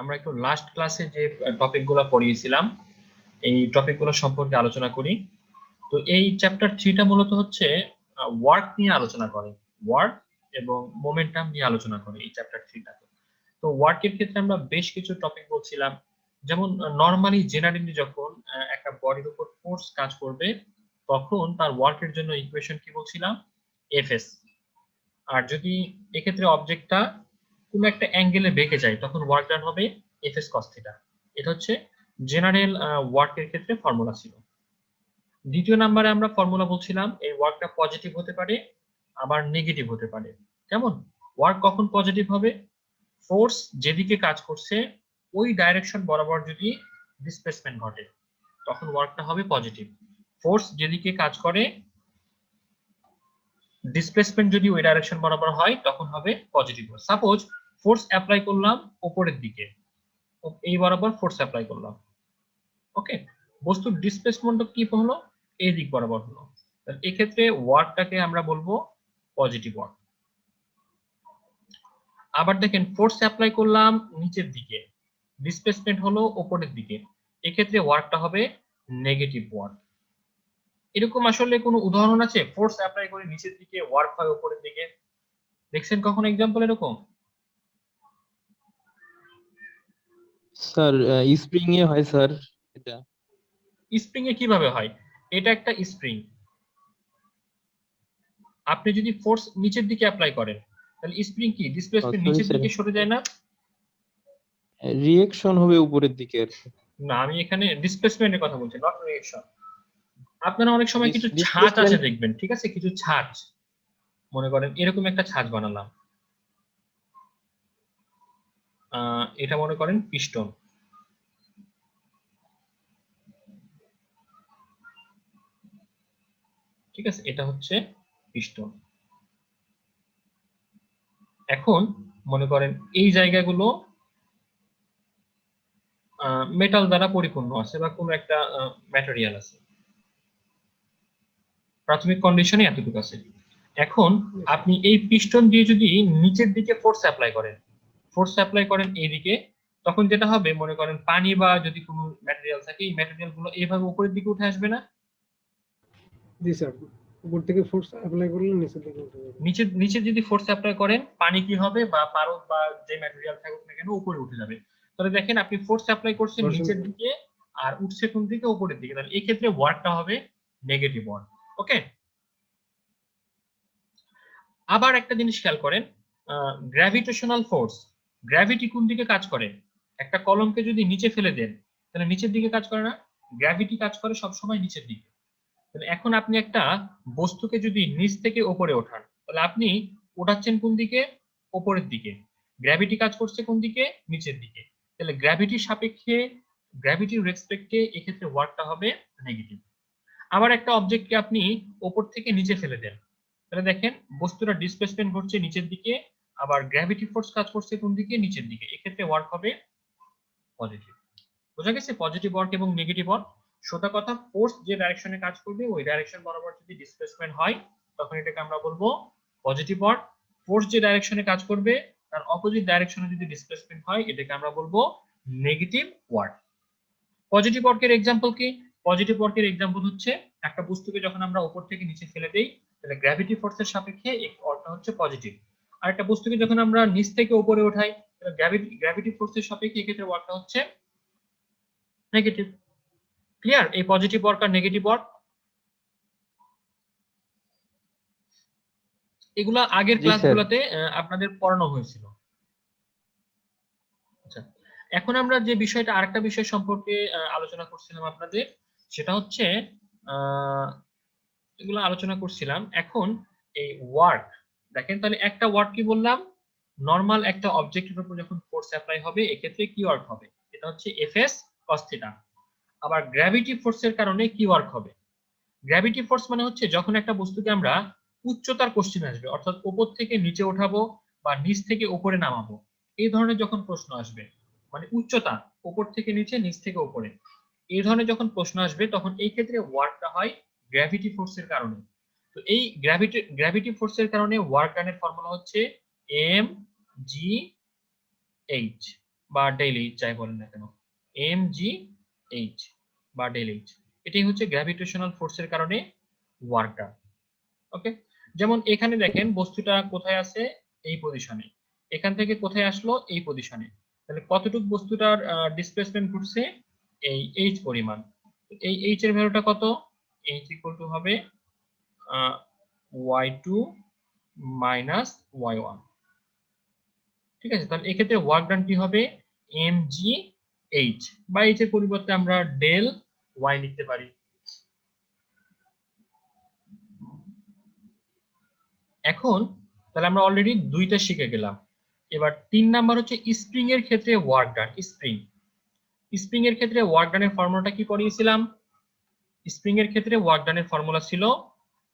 আমরা একটু লাস্ট ক্লাসে যে টপিকগুলো পড়িয়েছিলাম এই টপিকগুলো সম্পর্কে আলোচনা করি। তো এই চ্যাপ্টার 3টা মূলত হচ্ছে ওয়ার্ক নিয়ে আলোচনা করে, ওয়ার্ক এবং মোমেন্টাম নিয়ে আলোচনা করে এই চ্যাপ্টার 3টাতে। তো ওয়ার্কের ক্ষেত্রে আমরা বেশ কিছু টপিক বলছিলাম, যেমন নরমালি জেনারেলি যখন একটা বডির উপর ফোর্স কাজ করবে তখন তার ওয়ার্কের জন্য ইকুয়েশন কি বলছিলাম, এফএস। আর যদি এক্ষেত্রে অবজেক্টটা কোনো একটা অ্যাঙ্গেলে বেঁকে যায় তখন ওয়ার্ক ডান হবে এফএস কস থিটা। এটা হচ্ছে জেনারেল ওয়ার্কের ক্ষেত্রে ফর্মুলা ছিল। দ্বিতীয় নাম্বারে আমরা ফর্মুলা বলছিলাম এই ওয়ার্কটা পজিটিভ হতে পারে আবার নেগেটিভ হতে পারে। কেমন ওয়ার্ক কখন পজিটিভ হবে, ফোর্স যেদিকে কাজ করছে ওই ডাইরেকশন বরাবর যদি ডিসপ্লেসমেন্ট ঘটে তখন ওয়ার্কটা হবে পজিটিভ। ফোর্স যেদিকে কাজ করে ডিসপ্লেসমেন্ট যদি ওই ডাইরেকশন বরাবর হয় তখন হবে পজিটিভ। সাপোজ ফোর্স অ্যাপ্লাই করলাম উপরের দিকে, এই বরাবর ফোর্স অ্যাপ্লাই করলাম, ওকে, বস্তুর ডিসপ্লেসমেন্ট কি হলো, এই দিক বরাবর হলো, এক্ষেত্রে ওয়ার্কটাকে আমরা বলবো পজিটিভ ওয়ার্ক। আবার দেখেন ফোর্স অ্যাপ্লাই করলাম নিচের দিকে, ডিসপ্লেসমেন্ট হলো উপরের দিকে, এক্ষেত্রে ওয়ার্কটা হবে নেগেটিভ ওয়ার্ক। এরকম আসলে কোনো উদাহরণ আছে ফোর্স অ্যাপ্লাই করে নিচের দিকে ওয়ার্ক হয় উপরের দিকে, দেখছেন কখনো এক্সাম্পল এরকম? স্যার স্প্রিং এ হয় স্যার এটা। স্প্রিং এ কিভাবে হয়? এটা একটা স্প্রিং, আপনি যদি ফোর্স নিচের দিকে অ্যাপ্লাই করেন তাহলে স্প্রিং কি ডিসপ্লেসমেন্ট সরি নিচের স্যার, দিকে সরে যায় না? রিঅ্যাকশন হবে উপরের দিকে আর কি। না, আমি এখানে ডিসপ্লেসমেন্টের কথা বলছি, নট রিঅ্যাকশন। আপনারা অনেক সময় কিছু ছাঁচ আছে ডিসপ্লেসমেন্ট। দেখবেন, ঠিক আছে, কিছু ছাঁচ, মনে করেন এরকম একটা ছাঁচ বানালাম, এটা মনে করেন পিস্টন, ঠিক আছে, এটা হচ্ছে পিস্টন। এখন মনে করেন এই জায়গাগুলো মেটাল দ্বারা পরিপূর্ণ আছে বা কোনো একটা ম্যাটেরিয়াল আছে, প্রাথমিক কন্ডিশনে এতটুকু আছে। এখন আপনি এই পিস্টন দিয়ে যদি নিচের দিকে ফোর্স অ্যাপ্লাই করেন এইদিকে, তখন যেটা হবে মনে করেন পানি বা যদি কোনো ম্যাটেরিয়াল থাকে এই ম্যাটেরিয়াল গুলো এইভাবে উপরের দিকে উঠে আসবে না? জি স্যার, উপর থেকে ফোর্স অ্যাপ্লাই করলে নিচের দিকে উঠে যাবে। নিচে যদি ফোর্স অ্যাপ্লাই করেন পানি কি হবে বা পারদ বা যে ম্যাটেরিয়াল থাকুক না কেন উপরে উঠে যাবে। তাহলে দেখেন আপনি ফোর্স অ্যাপ্লাই করছেন নিচের দিকে আর উঠছে কোন দিকে, উপরের দিকে, তাহলে এই ক্ষেত্রে ওয়ার্কটা হবে নেগেটিভ ওয়ার্ক। ওকে, আবার একটা জিনিস খেয়াল করেন, গ্র্যাভিটেশনাল ফোর্স, গ্র্যাভিটি কোন দিকে কাজ করে? একটা কলমকে যদি নিচে ফেলে দেন তাহলে নিচের দিকে কাজ করে না, গ্র্যাভিটি কাজ করে সবসময় নিচের দিকে। তাহলে এখন আপনি একটা বস্তুকে যদি নিচ থেকে উপরে ওঠান তাহলে আপনি ওঠাচ্ছেন কোন দিকে? উপরের দিকে। গ্র্যাভিটি কাজ করছে কোন দিকে? নিচের দিকে। তাহলে গ্র্যাভিটির সাপেক্ষে, গ্র্যাভিটির রেসপেক্টে এক্ষেত্রে ওয়ার্কটা হবে নেগেটিভ। আবার একটা অবজেক্টকে আপনি উপর থেকে নিচে ফেলে দেন, তাহলে দেখেন বস্তুটা ডিসপ্লেসমেন্ট ঘটছে নিচের দিকে, আবার গ্র্যাভিটি ফোর্স কাজ করছে কোন দিকে? নিচের দিকে, এক্ষেত্রে ওয়ার্ক হবে পজিটিভ। বোঝা গেছে পজিটিভ ওয়ার্ক এবং নেগেটিভ ওয়ার্ক? সোজা কথা, ফোর্স যে ডাইরেকশনে কাজ করবে ওই ডাইরেকশন বরাবর যদি ডিসপ্লেসমেন্ট হয় তখন এটাকে আমরা বলবো পজিটিভ ওয়ার্ক। ফোর্স যে ডাইরেকশনে কাজ করবে তার অপোজিট ডাইরেকশনে যদি ডিসপ্লেসমেন্ট হয় এটাকে আমরা বলবো নেগেটিভ ওয়ার্ক। পজিটিভ ওয়ার্কের এক্সাম্পল কি? পজিটিভ ওয়ার্কের এক্সাম্পল হচ্ছে একটা বস্তুকে যখন আমরা উপর থেকে নিচে ফেলে দেই তাহলে গ্র্যাভিটি ফোর্সের সাপেক্ষে এই ওয়ার্কটা হচ্ছে পজিটিভ। আর একটা বস্তুকে যখন আমরা নিচ থেকে উপরে ওঠাই তাহলে গ্র্যাভিটি ফোর্সের সাপেক্ষে এক্ষেত্রে ওয়ার্কটা হচ্ছে নেগেটিভ। ক্লিয়ার এই পজিটিভ ওয়ার্ক আর নেগেটিভ ওয়ার্ক? এগুলা আগের ক্লাসগুলোতে আপনাদের পড়ানো হয়েছিল। আচ্ছা, এখন আমরা যে বিষয়টা, আরেকটা বিষয় সম্পর্কে আলোচনা করছিলাম আপনাদের, সেটা হচ্ছে এগুলো আলোচনা করছিলাম। এখন এই ওয়ার্ক দেখেন, তাহলে একটা ওয়ার্ক কি বললাম, নরমাল একটা অবজেক্টের উপর যখন ফোর্স অ্যাপ্লাই হবে এক্ষেত্রে কি ওয়ার্ক হবে? এটা হচ্ছে এফএস কস থিটা। আবার গ্র্যাভিটি ফোর্সের কারণে কি ওয়ার্ক হবে? গ্র্যাভিটি ফোর্স মানে হচ্ছে যখন একটা বস্তুকে আমরা উচ্চতার কোশ্চেন আসবে, অর্থাৎ উপর থেকে নিচে ওঠাবো বা নিচ থেকে উপরে নামাবো, এই ধরনের যখন প্রশ্ন আসবে, মানে উচ্চতা উপর থেকে নিচে, নিচ থেকে উপরে, এই ধরনের যখন প্রশ্ন আসবে তখন এই ক্ষেত্রে ওয়ার্কটা হয় গ্র্যাভিটি ফোর্সের কারণে। তো এই গ্র্যাভিটি ফোর্সের কারণে ওয়ার্ক ডানের ফর্মুলা হচ্ছে এম জি এইচ, বা ডেল এইচ যাই বলেন না কেন, mgh বা ডেল এইচ, এটাই হচ্ছে গ্র্যাভিটেশনাল ফোর্সের কারণে ওয়ার্ক ডান। ওকে, যেমন এখানে দেখেন বস্তুটা কোথায় আছে, এই পজিশনে, এখান থেকে কোথায় আসলো, এই পজিশনে, তাহলে কতটুকু বস্তুটার ডিসপ্লেসমেন্ট ঘটছে, এই h পরিমাণ। এই h এর ভ্যালুটা কত, h ইকুয়াল টু হবে y2 মাইনাস y1। ঠিক আছে, তাহলে এক্ষেত্রে ওয়ার্ক ডান কি হবে, mgh, বা h এর পরিবর্তে আমরা ডেল y লিখতে পারি। এখন তাহলে আমরা অলরেডি দুইটা শিখে গেলাম। এবার 3 নাম্বার হচ্ছে স্প্রিং এর ক্ষেত্রে ওয়ার্ক ডান। স্প্রিং এর ক্ষেত্রে ওয়ার্ক ডানের ফর্মুলাটা কি পড়িয়েছিলাম? স্প্রিং এর ক্ষেত্রে ওয়ার্ক ডানের ফর্মুলা ছিল,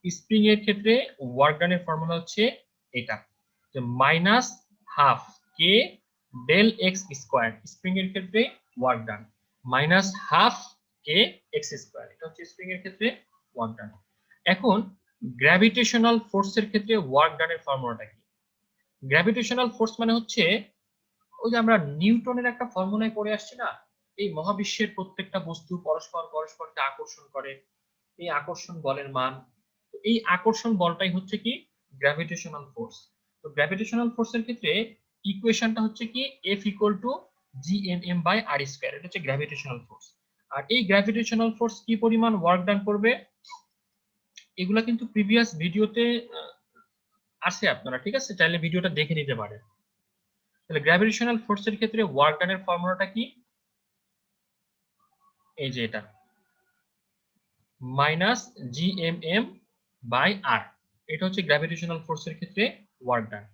স্প্রিং এর ক্ষেত্রে ওয়ার্ক ডানের ফর্মুলা হচ্ছে এটা, যে মাইনাস হাফ কে ডেল এক্স স্কোয়ার। স্প্রিং এর ক্ষেত্রে ওয়ার্ক ডান মাইনাস হাফ কে এক্স স্কোয়ার, এটা হচ্ছে স্প্রিং এর ক্ষেত্রে ওয়ার্ক ডান। এখন গ্র্যাভিটেশনাল ফোর্সের ক্ষেত্রে ওয়ার্ক ডানের ফর্মুলাটা কি? গ্র্যাভিটেশনাল ফোর্স মানে হচ্ছে ওই যে আমরা নিউটনের একটা ফর্মুলায় পড়ে আসছি না, এই মহাবিশ্বের প্রত্যেকটা বস্তু পরস্পরকে আকর্ষণ করে, এই আকর্ষণ বলের মান, এই আকর্ষণ বলটাই হচ্ছে কি গ্র্যাভিটেশনাল ফোর্স। তো গ্র্যাভিটেশনাল ফোর্সের ক্ষেত্রে ইকুয়েশনটা হচ্ছে কি F equal to gmm by r square, এটা হচ্ছে গ্র্যাভিটেশনাল ফোর্স। আর এই গ্র্যাভিটেশনাল ফোর্স কি পরিমাণ ওয়ার্ক ডান করবে, এগুলা কিন্তু প্রিভিয়াস ভিডিওতে আছে, আপনারা ঠিক আছে চাইলে ভিডিওটা দেখে নিতে পারেন। তাহলে গ্র্যাভিটেশনাল ফোর্সের ক্ষেত্রে ওয়ার্ক ডানের ফর্মুলাটা কি, এই যে এটা মাইনাস gmm বাই r, এটা হচ্ছে গ্র্যাভিটেশনাল ফোর্সের ক্ষেত্রে ওয়ার্ক ডান।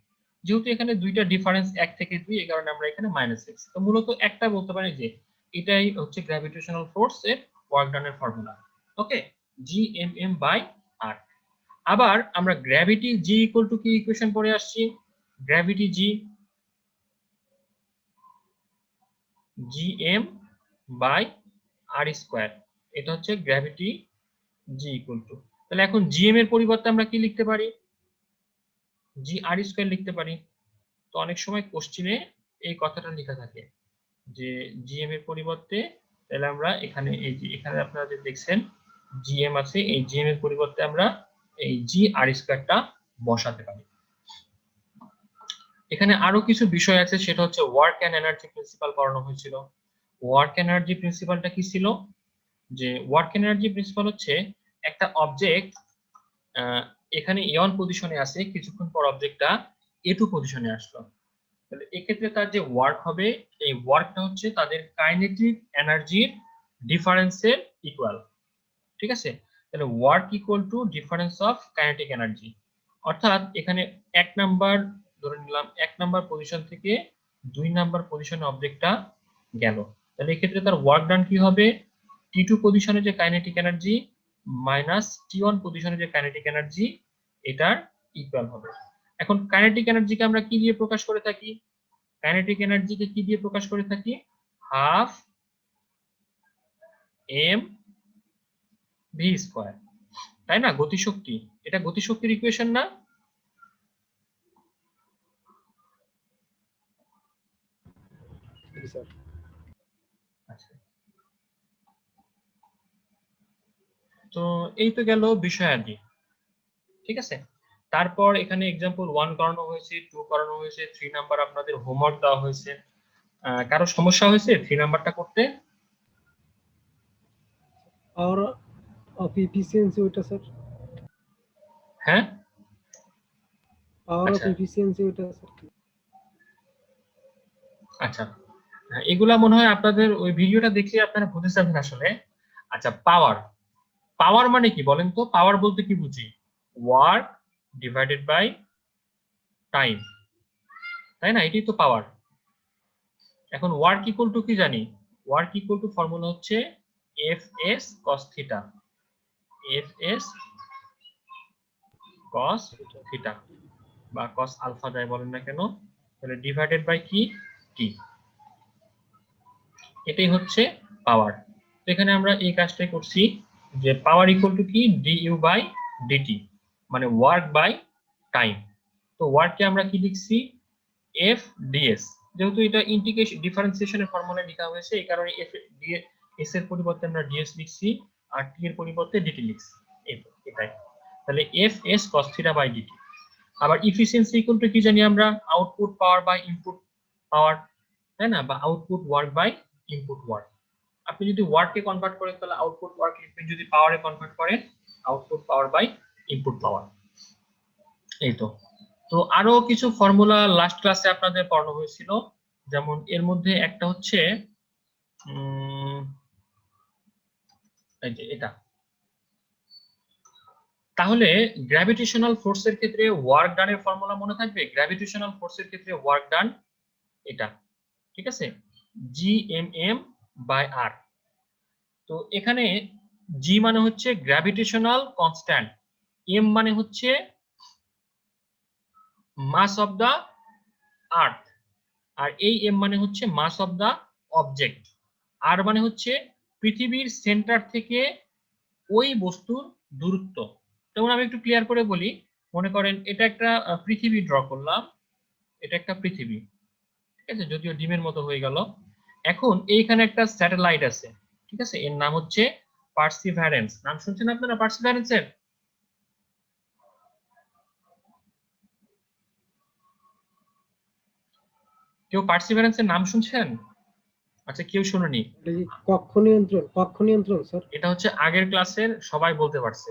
যেহেতু এখানে দুইটা ডিফারেন্স 1 থেকে 2, এই কারণে আমরা এখানে মাইনাস লিখছি। তো মূলত একটা বলতে পারি যে এটাই হচ্ছে গ্র্যাভিটেশনাল ফোর্স এর ওয়ার্ক ডানের ফর্মুলা। Okay, gmm by r। আবার আমরা গ্র্যাভিটি g ইকুয়াল টু কি ইকুয়েশন পড়ে আসছি, gravity g gm by r square, এটা হচ্ছে গ্র্যাভিটি g ইকুয়াল টু। তাহলে এখন gm এর পরিবর্তে আমরা কি লিখতে পারি, g r স্কয়ার লিখতে পারি। তো অনেক সময় কোশ্চেনে এই কথাটা লেখা থাকে যে gm এর পরিবর্তে, তাহলে আমরা এখানে এই যে এখানে আপনারা যে দেখছেন gm আছে, এই gm এর পরিবর্তে আমরা এই g r স্কয়ারটা বসাতে পারি। এখানে আরো কিছু বিষয় আছে, সেটা হচ্ছে ওয়ার্ক এন্ড এনার্জি প্রিন্সিপাল পড়ানো হয়েছিল। ওয়ার্ক এনার্জি প্রিন্সিপালটা কি ছিল, যে ওয়ার্ক এনার্জি প্রিন্সিপাল হচ্ছে একটা অবজেক্ট এখানে A1 পজিশনে আছে, কিছুক্ষণ পর অবজেক্টটা A2 পজিশনে আসলো, তাহলে এক্ষেত্রে তার যে ওয়ার্ক হবে, এই ওয়ার্কটা হচ্ছে তাদের কাইনেটিক এনার্জির ডিফারেন্সের ইকুয়াল। ঠিক আছে, তাহলে work equal to difference of kinetic energy. অর্থাৎ এখানে 1 নাম্বার ধরে নিলাম, 1 নাম্বার পজিশন থেকে 2 নাম্বার পজিশনে অবজেক্টটা গেল, তাহলে এক্ষেত্রে তার ওয়ার্ক ডান কি হবে, T2 পজিশনে যে কাইনেটিক এনার্জি মাইনাস T1 পজিশনে যে কাইনেটিক এনার্জি, এটার ইকুয়াল হবে। এখন কাইনেটিক এনার্জিকে আমরা কি দিয়ে প্রকাশ করে থাকি, কাইনেটিক এনার্জিকে কি দিয়ে প্রকাশ করে থাকি, হাফ m v স্কয়ার, তাই না, গতিশক্তি, এটা গতিশক্তির ইকুয়েশন না? স্যার আচ্ছা, তো এই তো গেল বিষয়াদি। ঠিক আছে, তারপর এখানে एग्जांपल 1 করানো হয়েছে, 2 করানো হয়েছে, 3 নাম্বার আপনাদের হোমওয়ার্ক দেওয়া হয়েছে। কারো সমস্যা হয়েছে 3 নাম্বারটা করতে? और ऑफ एफिशिएंसी ওটা স্যার, হ্যাঁ, পাওয়ার অফ আচ্ছা এফিशिएंसी ওটা স্যার। আচ্ছা, এগুলা মনে হয় আপনাদের ওই ভিডিওটা দেখলে আপনারা বুঝে যাবেন আসলে। আচ্ছা, পাওয়ার, পাওয়ার মানে কি বলেন তো, পাওয়ার বলতে কি বুঝি, ওয়ার্ক ডিভাইডেড বাই টাইম, তাই না, এটাই তো পাওয়ার। এখন ওয়ার্ক ইকুয়াল টু কি জানি, ওয়ার্ক ইকুয়াল টু ফর্মুলা হচ্ছে Fs cos theta, Fs cos theta বা cos আলফা যাই বলেন না কেন, তাহলে ডিভাইডেড বাই কি টি, এটাই হচ্ছে পাওয়ার। তো এখানে আমরা এই কাজটাই করছি যে পাওয়ার ইকুয়াল টু কি du বাই dt, মানে ওয়ার্ক বাই টাইম। তো ওয়ার্ককে আমরা কি লিখছি, F ds যেহেতু এটা ইন্টিগ্রেশন ডিফারেন্সিয়েশনের ফর্মুলায় লেখা হয়েছে, এই কারণে এস এর পরিবর্তে আমরা ডিএস লিখছি আর টি এর পরিবর্তে ডিটি লিখছি। এটাই তাহলে F S cos theta by DT. আবার ইফিসিয়েন্সি ইকুয়াল টু কি জানি আমরা, output power by input power, তাই না, বা output work by input work. আপনি যদি ওয়ার্ককে কনভার্ট করেন তাহলে আউটপুট ওয়ার্ক লিখবেন, যদি পাওয়ারে কনভার্ট করেন output power by input power. এই তো তো আরো কিছু ফর্মুলা লাস্ট ক্লাসে আপনাদের পড়ানো হয়েছিল, যেমন এর মধ্যে একটা হচ্ছে এই যে এটা। তাহলে গ্র্যাভিটেশনাল ফোর্সের ক্ষেত্রে ওয়ার্ক ডানের ফর্মুলা মনে থাকবে? গ্র্যাভিটেশনাল ফোর্সের ক্ষেত্রে ওয়ার্ক ডান এটা, ঠিক আছে, GMM বাই আর। তো এখানে জি মানে হচ্ছে গ্র্যাভিটেশনাল কনস্ট্যান্ট, এম মানে হচ্ছে মাস অফ দা আর্থ, আর এই এম মানে হচ্ছে মাস অফ দা অবজেক্ট, আর মানে হচ্ছে পৃথিবীর সেন্টার থেকে ওই বস্তুর দূরত্ব। যেমন আমি একটু ক্লিয়ার করে বলি, মনে করেন এটা একটা পৃথিবী ড্র করলাম, এটা একটা পৃথিবী, ঠিক আছে, যদিও ডিমের মতো হয়ে গেল। এখন এইখানে একটা স্যাটেলাইট আছে, ঠিক আছে, এর নাম হচ্ছে পার্সিভারেন্স। নাম শুনছেন আপনারা পার্সিভারেন্সের? কেউ পার্সিভারেন্সের নাম শুনছেন? আচ্ছা, কেউ শুনুনি? এটা কি কক্ষ নিয়ন্ত্রণ স্যার? এটা হচ্ছে আগের ক্লাসের সবাই বলতে পারছে,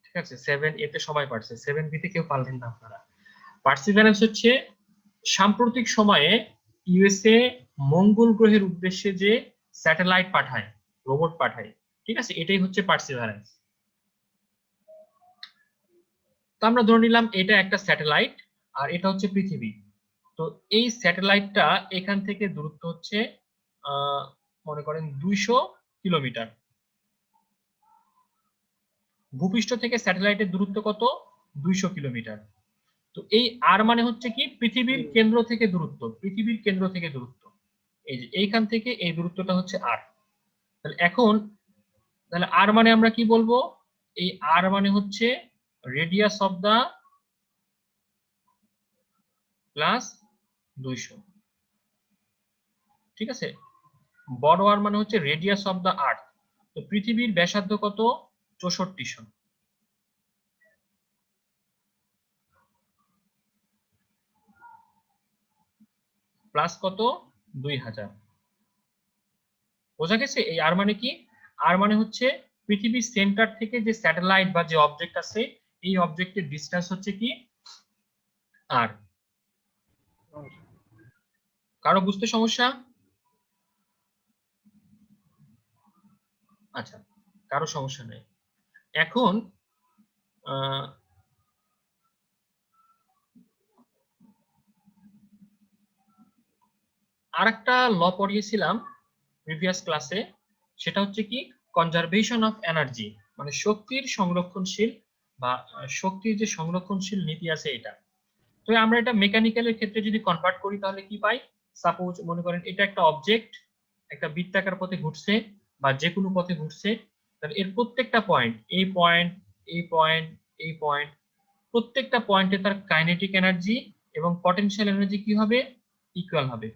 ঠিক আছে, 7A তে সবাই পারছে, 7B তে কেউ পারলেন না আপনারা। পার্সিভারেন্স হচ্ছে সাম্প্রতিক সময়ে ইউএসএ মঙ্গল গ্রহের উদ্দেশ্যে যে স্যাটেলাইট পাঠায়, রোবট পাঠায়, ঠিক আছে, এটাই হচ্ছে পার্সিভারেন্স। তো আমরা ধরে নিলাম এটা একটা স্যাটেলাইট আর এটা হচ্ছে পৃথিবী। তো এই স্যাটেলাইটটা এখান থেকে দূরত্ব হচ্ছে মনে করেন 200 কিলোমিটার। ভূপৃষ্ঠ থেকে স্যাটেলাইটের দূরত্ব কত? 200 কিলোমিটার। তো এই আর মানে হচ্ছে কি পৃথিবীর কেন্দ্র থেকে দূরত্ব, পৃথিবীর কেন্দ্র থেকে দূরত্ব, এই যে এইখান থেকে এই দূরত্বটা হচ্ছে আর। তাহলে এখন তাহলে আর মানে আমরা কি বলবো? এই আর মানে হচ্ছে রেডিয়াস অফ দা প্লাস 200, ঠিক আছে। বড় আর মানে হচ্ছে রেডিয়াস অফ দা আর্থ। তো পৃথিবীর ব্যাসার্ধ কত? 6400 প্লাস কত? 2000। বোঝা গেছে? এই আর মানে কি? আর মানে হচ্ছে পৃথিবীর সেন্টার থেকে যে স্যাটেলাইট বা যে অবজেক্ট আছে, এই অবজেক্টের ডিসটেন্স হচ্ছে কি আর। কারো বুঝতে সমস্যা? আচ্ছা, কারো সমস্যা নেই। এখন আরেকটা ল পড়িয়েছিলাম প্রিভিয়াস ক্লাসে, সেটা হচ্ছে কি কনজারভেশন অফ এনার্জি, মানে শক্তির সংরক্ষণশীল বা শক্তির যে সংরক্ষণশীল নীতি আছে এটা। তো আমরা এটা মেকানিক্যালের ক্ষেত্রে যদি কনভার্ট করি তাহলে কি পাই? সাপোজ মনে করেন এটা একটা অবজেক্ট, একটা বৃত্তাকার পথে ঘুরছে বা যে কোনো পথে ঘুরছে, তাহলে এর প্রত্যেকটা পয়েন্ট, এই পয়েন্ট, এই পয়েন্ট, এই পয়েন্ট, প্রত্যেকটা পয়েন্টে তার কাইনেটিক এনার্জি এবং পটেনশিয়াল এনার্জি কি হবে? ইকুয়াল হবে।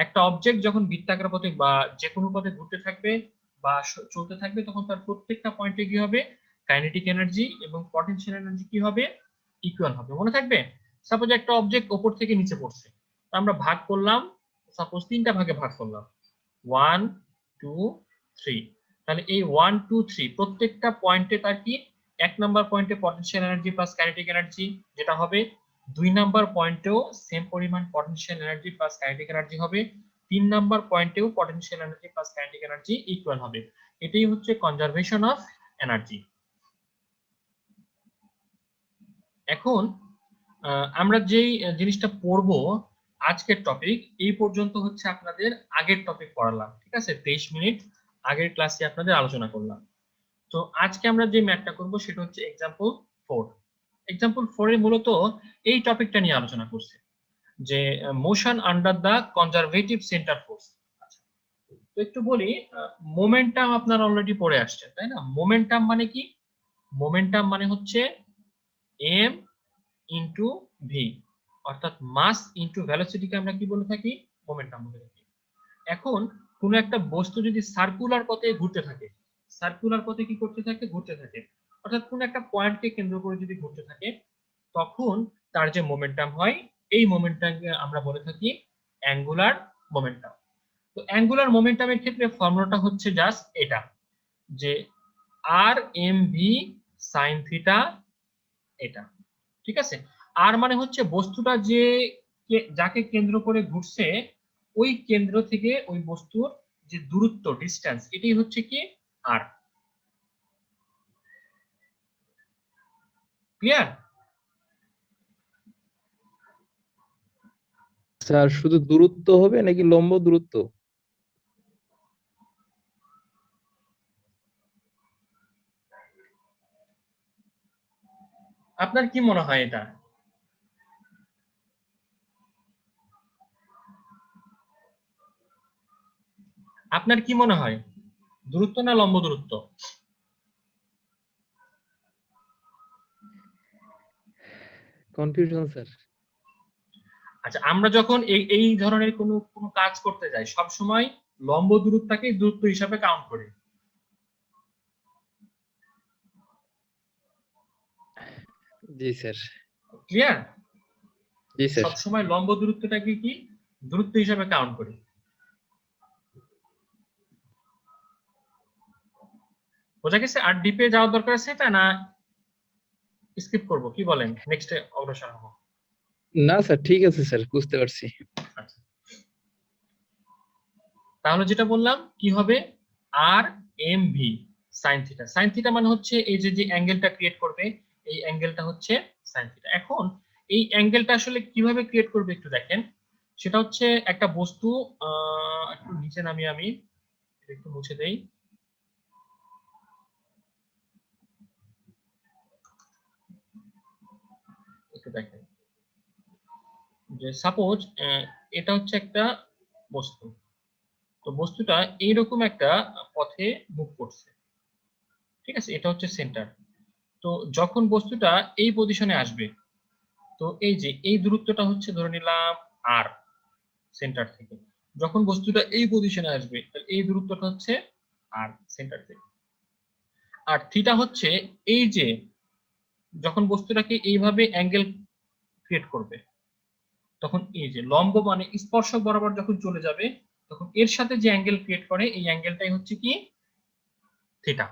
একটা অবজেক্ট যখন বৃত্তাকার পথে বা যে কোনো পথে ঘুরতে থাকবে বা চলতে থাকবে, তখন তার প্রত্যেকটা পয়েন্টে কি হবে? কাইনেটিক এনার্জি এবং পটেনশিয়াল এনার্জি কি হবে? ইকুয়াল হবে। মনে থাকবে? সাপোজ একটা অবজেক্ট উপর থেকে নিচে পড়ছে, আমরা ভাগ করলাম, সাপোজ 3টা ভাগে ভাগ করলাম, 1 2 3। তাহলে এই 1 2 3 প্রত্যেকটা পয়েন্টে তার কি 1 নাম্বার পয়েন্টে potential energy plus kinetic energy যেটা হবে, 2 নাম্বার পয়েন্টেও সেম পরিমাণ potential energy plus kinetic energy হবে, 3 নাম্বার পয়েন্টেও potential energy plus kinetic energy equal হবে। এটাই হচ্ছে কনজারভেশন অফ এনার্জি। এখন আমরা যেই জিনিসটা পড়বো আজকের টপিক, এই পর্যন্ত হচ্ছে আপনাদের আগের টপিক পড়ালাম, ঠিক আছে, 23 মিনিট আগের ক্লাসে আপনাদের আলোচনা করলাম। তো আজকে আমরা যে ম্যাথটা করব সেটা হচ্ছে এক্সাম্পল 4। এক্সাম্পল 4 এ মূলত এই টপিকটা নিয়ে আলোচনা করছে যে motion under the conservative centre force. তো একটু বলি, মোমেন্টাম আপনারা অলরেডি পড়ে আসছেন, তাই না? মোমেন্টাম মানে কি? মোমেন্টাম মানে হচ্ছে m ইনটু v, অর্থাৎ মাস ইনটু ভেলোসিটিকে আমরা কি বলে থাকি? মোমেন্টাম বলে থাকি। এখন কোন একটা বস্তু যদি সার্কুলার পথে ঘুরতে থাকে, সার্কুলার পথে কি করতে থাকে? ঘুরতে থাকে, অর্থাৎ কোন একটা পয়েন্টকে কেন্দ্র করে যদি ঘুরতে থাকে, তখন তার যে মোমেন্টাম হয়, এই মোমেন্টামকে আমরা বলে থাকি অ্যাঙ্গুলার মোমেন্টাম। তো অ্যাঙ্গুলার মোমেন্টামের ক্ষেত্রে ফর্মুলাটা হচ্ছে জাস্ট এটা, যে R M V sine theta, এটা ঠিক আছে। আর মানে হচ্ছে বস্তুটা যে যাকে কেন্দ্র করে ঘুরছে, ওই কেন্দ্র থেকে ওই বস্তুর যে দূরত্ব, ডিস্টেন্স, এটাই হচ্ছে কি আর। ক্লিয়ার? স্যার শুধু দূরত্ব হবে নাকি লম্ব দূরত্ব? আপনার কি মনে হয় এটা? আপনার কি মনে হয়, দূরত্ব না লম্ব দূরত্ব? Confusion sir. আচ্ছা, আমরা যখন এই এই ধরনের কোনো কোনো কাজ করতে যাই, সব সময় লম্ব দূরত্বটাকে দূরত্ব হিসাবে কাউন্ট করি। জি স্যার। ক্লিয়ার? জি স্যার। সব সময় লম্ব দূরত্বটাকে কি দূরত্ব হিসাবে কাউন্ট করি। বোঝা গেছে? আর ডিপে যাওয়ার দরকার আছে এটা, না স্কিপ করব? কি বলেন, নেক্সটে অগ্রসর হবো? না স্যার, ঠিক আছে স্যার, বুঝতে পারছি। আচ্ছা, তাহলে যেটা বললাম কি হবে, R M V sine theta. Sine theta মানে হচ্ছে এই যে যে অ্যাঙ্গেলটা ক্রিয়েট করবে, এই অ্যাঙ্গেলটা হচ্ছে সাইন থিটা। এখন এই অ্যাঙ্গেলটা আসলে কিভাবে ক্রিয়েট করবে একটু দেখেন। সেটা হচ্ছে একটা বস্তু, একটু নিচে নামি, আমি এটা একটু মুছে দেই। একটু দেখেন যে সাপোজ এটা হচ্ছে একটা বস্তু, তো বস্তুটা এইরকম একটা পথে মুভ করছে, ঠিক আছে, এটা হচ্ছে সেন্টার। তো যখন বস্তুটা এই পজিশনে আসবে, তো এই যে এই দূরত্বটা হচ্ছে ধরে নিলাম আর সেন্টার থেকে। যখন বস্তুটা এই পজিশনে আসবে, তাহলে এই দূরত্বটা হচ্ছে আর সেন্টার থেকে। আর থিটা হচ্ছে এই যে যখন বস্তুটাকে এইভাবে অ্যাঙ্গেল ক্রিয়েট করবে, তখন এই যে লম্ব মানে স্পর্শক বরাবর যখন চলে যাবে, তখন এর সাথে যে অ্যাঙ্গেল ক্রিয়েট করে, এই অ্যাঙ্গেলটাই হচ্ছে কি থিটা।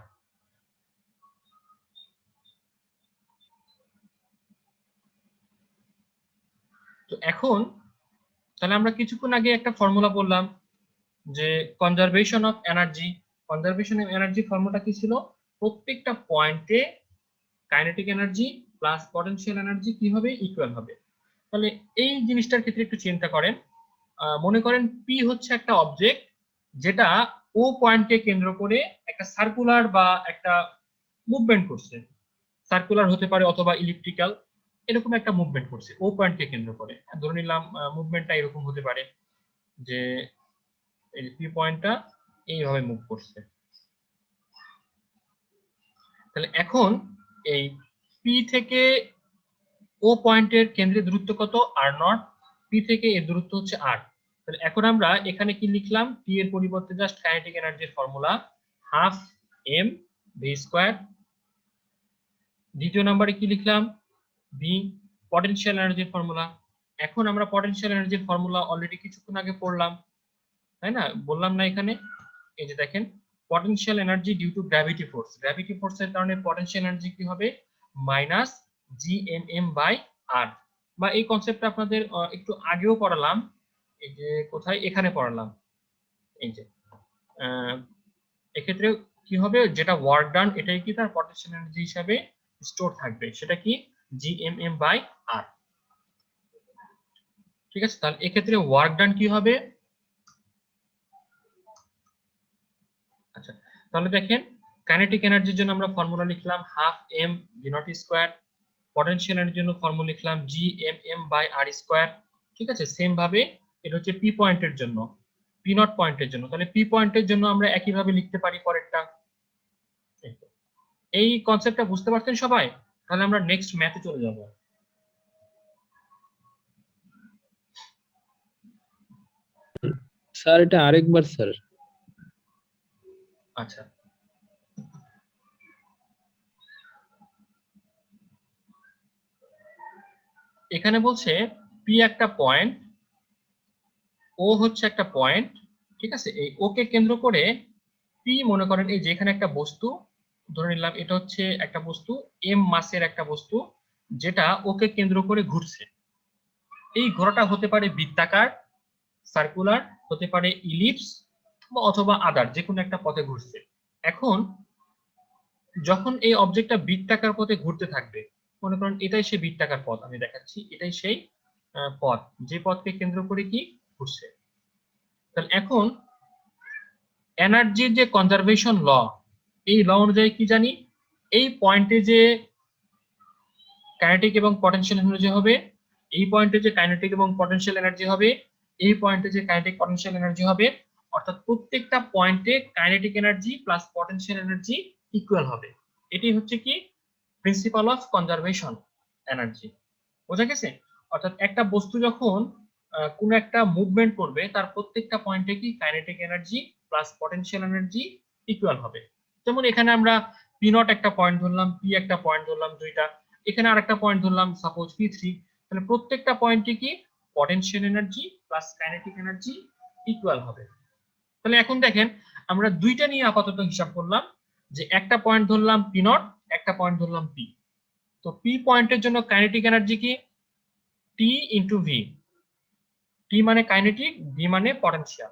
তো এখন তাহলে আমরা কিছুক্ষণ আগে একটা ফর্মুলা বললাম যে conservation of energy. Conservation of energy ফর্মুলাটা কি ছিল? প্রত্যেকটা পয়েন্টে kinetic energy plus potential energy কি হবে? ইকুয়াল হবে। তাহলে এই জিনিসটার ক্ষেত্রে একটু চিন্তা করেন। মনে করেন পি হচ্ছে একটা অবজেক্ট, যেটা ও পয়েন্টকে কেন্দ্র করে একটা সার্কুলার বা একটা মুভমেন্ট করছে। সার্কুলার হতে পারে অথবা ইলিপ্টিক্যাল, এরকম একটা মুভমেন্ট করছে ও পয়েন্টকে কেন্দ্র করে। ধরে নিলাম মুভমেন্টটা এরকম হতে পারে যে এই পি পয়েন্টটা এইভাবে মুভ করছে। তাহলে এখন এই পি থেকে ও পয়েন্টের কেন্দ্রের দূরত্ব কত? Are not. পি থেকে এর দূরত্ব হচ্ছে আর। তাহলে এখন আমরা এখানে কি লিখলাম? টি এর পরিবর্তে জাস্ট কাইনেটিক এনার্জির formula half M V square. দ্বিতীয় নম্বরে কি লিখলাম? ভি পটেনশিয়াল এনার্জির ফর্মুলা। এখন আমরা পটেনশিয়াল এনার্জির ফর্মুলা অলরেডি কিছুক্ষণ আগে পড়লাম, তাই না? বললাম না এখানে? এই যে দেখেন, potential energy due to gravity force. Gravity ফোর্সের কারণে পটেনশিয়াল এনার্জি কি হবে? Minus GMM by R. বা এই কনসেপ্টটা আপনাদের একটু আগেও পড়ালাম, এই যে কোথায়, এখানে পড়ালাম। এই যে এক্ষেত্রে কি হবে, যেটা ওয়ার্ক ডান এটাই কি তার পটেনশিয়াল এনার্জি হিসাবে স্টোর থাকবে, সেটা কি জিএমএম বাই আর। ঠিক আছে, তাহলে এক্ষেত্রে ওয়ার্ক ডান কি হবে? আচ্ছা, তাহলে দেখেন, কাইনেটিক এনার্জির জন্য আমরা ফর্মুলা লিখলাম half M V nought square. Potential এনার্জির জন্য ফর্মুলা লিখলাম G M M by R square. ঠিক আছে, সেম ভাবে এটা হচ্ছে পি পয়েন্টের জন্য, পি নট পয়েন্টের জন্য। তাহলে পি পয়েন্টের জন্য আমরা একই ভাবে লিখতে পারি পরেরটা। এই কনসেপ্টটা বুঝতে পারছেন সবাই? তাহলে আমরা নেক্সট ম্যাথে চলে যাব। স্যার এটা আরেকবার স্যার। আচ্ছা, এখানে বলছে পি একটা পয়েন্ট, ও হচ্ছে একটা পয়েন্ট, ঠিক আছে? এই ওকে কেন্দ্র করে পি, মনে করেন এই যে এখানে একটা বস্তু ধরে নিলাম, এটা হচ্ছে একটা বস্তু এম মাসের একটা বস্তু যেটা ওকে কেন্দ্র করে ঘুরছে। এই ঘোরাটা হতে পারে বৃত্তাকার, সার্কুলার, হতে পারে ইলিপস, অথবা আদার যে কোনো একটা পথে ঘুরছে। এখন যখন এই অবজেক্টটা বৃত্তাকার পথে ঘুরতে থাকবে, মনে করেন এটাই সেই বৃত্তাকার পথ, আমি দেখাচ্ছি, এটাই সেই পথ যে পথকে কেন্দ্র করে কি ঘুরছে। তাহলে এখন এনার্জির যে কনজারভেশন ল, এই ল অনুযায়ী কি জানি, এই পয়েন্টে যে কাইনেটিক এবং পটেনশিয়াল এনার্জি হবে, এই পয়েন্টে যে কাইনেটিক এবং পটেনশিয়াল এনার্জি হবে, এই পয়েন্টে যে কাইনেটিক পটেনশিয়াল এনার্জি হবে, অর্থাৎ প্রত্যেকটা পয়েন্টে kinetic energy plus potential energy equal হবে। এটি হচ্ছে কি প্রিন্সিপাল অফ কনজারভেশন এনার্জি। বোঝা গেছে? অর্থাৎ একটা বস্তু যখন কোন একটা মুভমেন্ট করবে, তার প্রত্যেকটা পয়েন্টে কি kinetic energy plus potential energy equal হবে। যেমন এখানে আমরা পি নট একটা পয়েন্ট ধরলাম, পি একটা পয়েন্ট ধরলাম দুইটা, এখানে আরেকটা পয়েন্ট ধরলাম সাপোজ পি থ্রি, তাহলে প্রত্যেকটা পয়েন্টে কি potential energy plus kinetic energy equal হবে। তাহলে এখন দেখেন আমরা দুইটা নিয়ে আপাতত হিসাব করলাম, যে একটা পয়েন্ট ধরলাম পি নট, একটা পয়েন্ট ধরলাম পি। তো পি পয়েন্টের জন্য কাইনেটিক এনার্জি কি টি ইন্টু ভি, টি মানে কাইনেটিক, ভি মানে পটেনশিয়াল।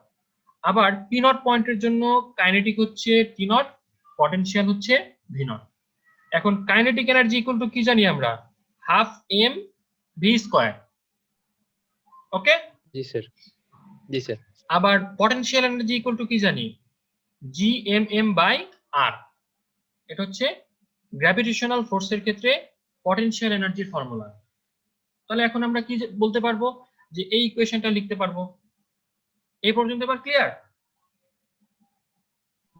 আবার পি নট পয়েন্টের জন্য কাইনেটিক হচ্ছে টি নট, পটেনশিয়াল হচ্ছে ভি নট। এখন কাইনেটিক এনার্জি ইকুয়াল টু কি জানি আমরা, হাফ এম ভি স্কয়ার। ওকে, জি স্যার। জি স্যার। আবার পটেনশিয়াল এনার্জি ইকুয়াল টু কি জানি, জি এম এম বাই আর। এটা হচ্ছে গ্র্যাভিটেশনাল ফোর্সের ক্ষেত্রে পটেনশিয়াল এনার্জির ফর্মুলা। তাহলে এখন আমরা কি বলতে পারবো, যে এই ইকুয়েশনটা লিখতে পারবো। এই পর্যন্ত এবার ক্লিয়ার